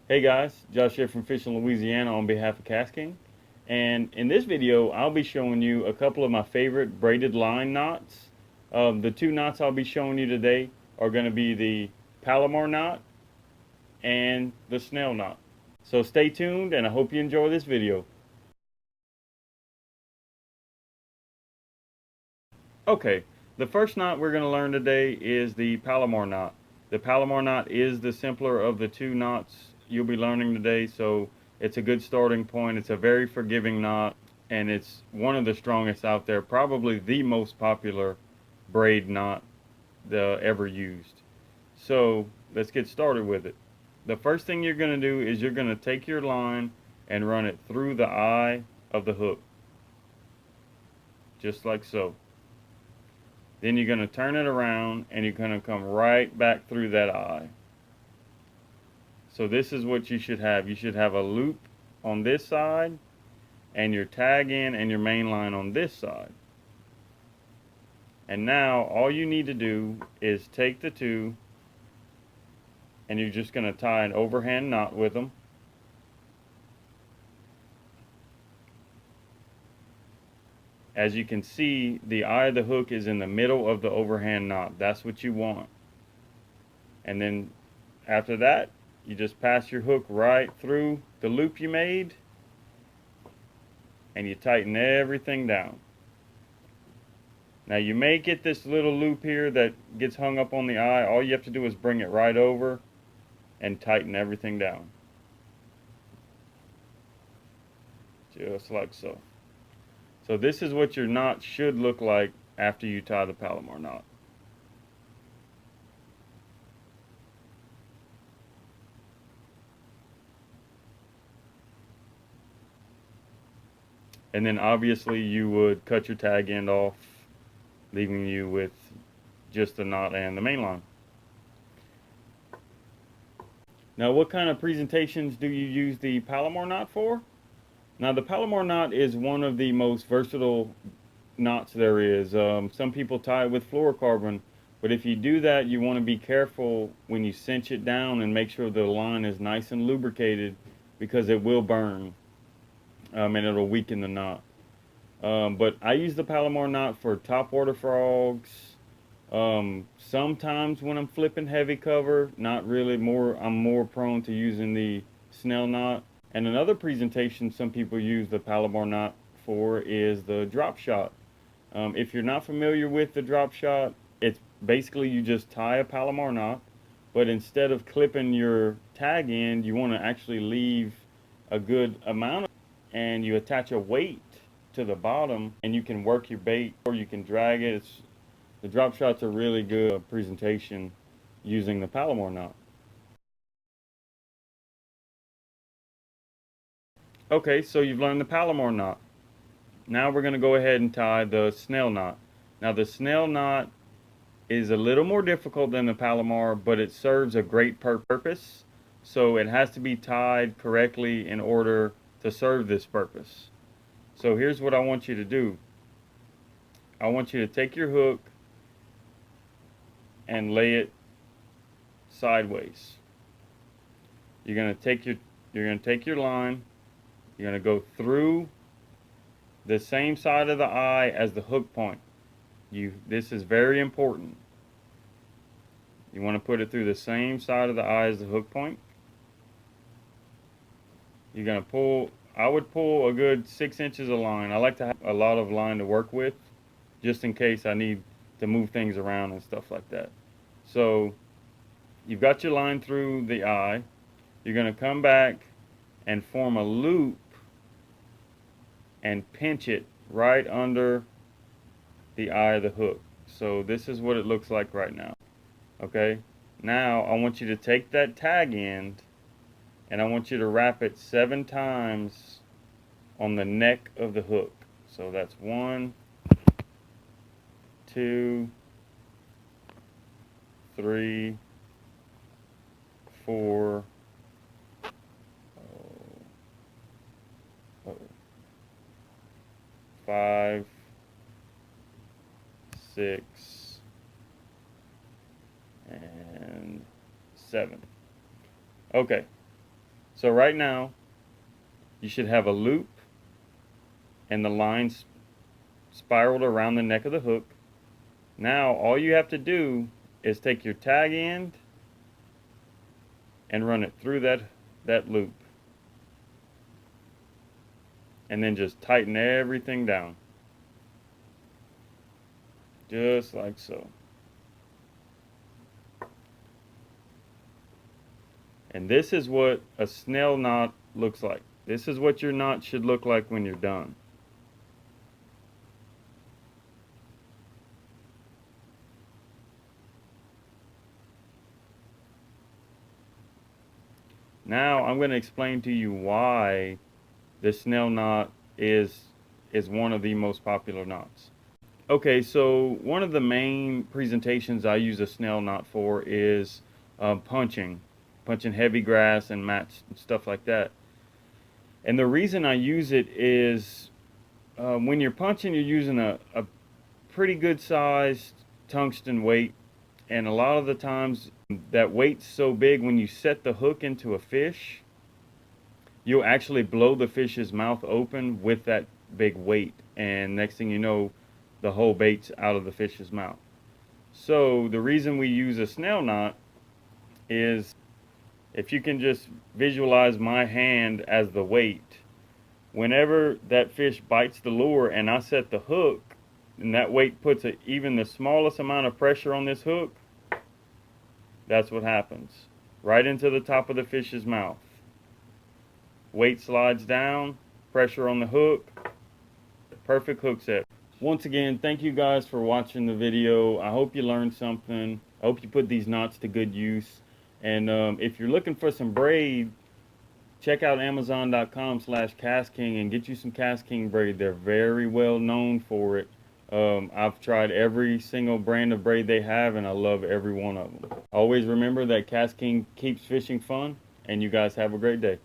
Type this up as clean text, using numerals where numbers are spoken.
Hey guys, Josh here from Fishing Louisiana on behalf of KastKing. And in this video, I'll be showing you a couple of my favorite braided line knots. The two knots I'll be showing you today are going to be the Palomar knot and the Snell knot. So stay tuned and I hope you enjoy this video. Okay, the first knot we're going to learn today is the Palomar knot. The Palomar knot is the simpler of the two knots you'll be learning today, so it's a good starting point. It's a very forgiving knot, and it's one of the strongest out there, probably the most popular braid knot ever used. So let's get started with it. The first thing you're going to do is you're going to take your line and run it through the eye of the hook, just like so. Then you're going to turn it around and you're going to come right back through that eye. So this is what you should have. You should have a loop on this side and your tag in and your main line on this side. And now all you need to do is take the two and you're just going to tie an overhand knot with them. As you can see, the eye of the hook is in the middle of the overhand knot. That's what you want. And then after that, you just pass your hook right through the loop you made and you tighten everything down. Now you may get this little loop here that gets hung up on the eye. All you have to do is bring it right over and tighten everything down. Just like so. So this is what your knot should look like after you tie the Palomar knot. And then obviously you would cut your tag end off, leaving you with just the knot and the main line. Now what kind of presentations do you use the Palomar knot for? Now the Palomar knot is one of the most versatile knots there is. Some people tie it with fluorocarbon, but if you do that, you want to be careful when you cinch it down and make sure the line is nice and lubricated, because it will burn and it'll weaken the knot. But I use the Palomar knot for topwater frogs. Sometimes when I'm flipping heavy cover, not really. I'm more prone to using the Snell knot. And another presentation some people use the Palomar knot for is the drop shot. If you're not familiar with the drop shot, it's basically you just tie a Palomar knot, but instead of clipping your tag end, you want to actually leave a good amount and you attach a weight to the bottom and you can work your bait or you can drag it. The drop shot's a really good presentation using the Palomar knot. Okay, so you've learned the Palomar knot. Now we're going to go ahead and tie the Snell knot. Now the Snell knot is a little more difficult than the Palomar, but it serves a great purpose. So it has to be tied correctly in order to serve this purpose. So here's what I want you to do. I want you to take your hook and lay it sideways. You're going to take your line. You're going to go through the same side of the eye as the hook point. This is very important. You want to put it through the same side of the eye as the hook point. You're going to pull, I would pull a good 6 inches of line. I like to have a lot of line to work with, just in case I need to move things around and stuff like that. So you've got your line through the eye. You're going to come back and form a loop and pinch it right under the eye of the hook. So this is what it looks like right now. Okay, now I want you to take that tag end and I want you to wrap it 7 times on the neck of the hook. So that's 1, 2, 3, 4, 5, 6, and 7. Okay. So right now, you should have a loop and the lines spiraled around the neck of the hook. Now all you have to do is take your tag end and run it through that loop. And then just tighten everything down. Just like so. And this is what a Snell knot looks like. This is what your knot should look like when you're done. Now I'm going to explain to you why the Snell knot is one of the most popular knots. Okay, so one of the main presentations I use a Snell knot for is punching heavy grass and mats and stuff like that. And the reason I use it is when you're punching, you're using a pretty good sized tungsten weight, and a lot of the times that weight's so big, when you set the hook into a fish, you'll actually blow the fish's mouth open with that big weight, and next thing you know, the whole bait's out of the fish's mouth. So the reason we use a Snell knot is, if you can just visualize my hand as the weight, whenever that fish bites the lure and I set the hook, and that weight puts even the smallest amount of pressure on this hook, that's what happens. Right into the top of the fish's mouth. Weight slides down, pressure on the hook, perfect hook set. Once again, thank you guys for watching the video. I hope you learned something. I hope you put these knots to good use. And if you're looking for some braid, check out amazon.com/KastKing and get you some KastKing braid. They're very well known for it. I've tried every single brand of braid they have, and I love every one of them. Always remember that KastKing keeps fishing fun, and you guys have a great day.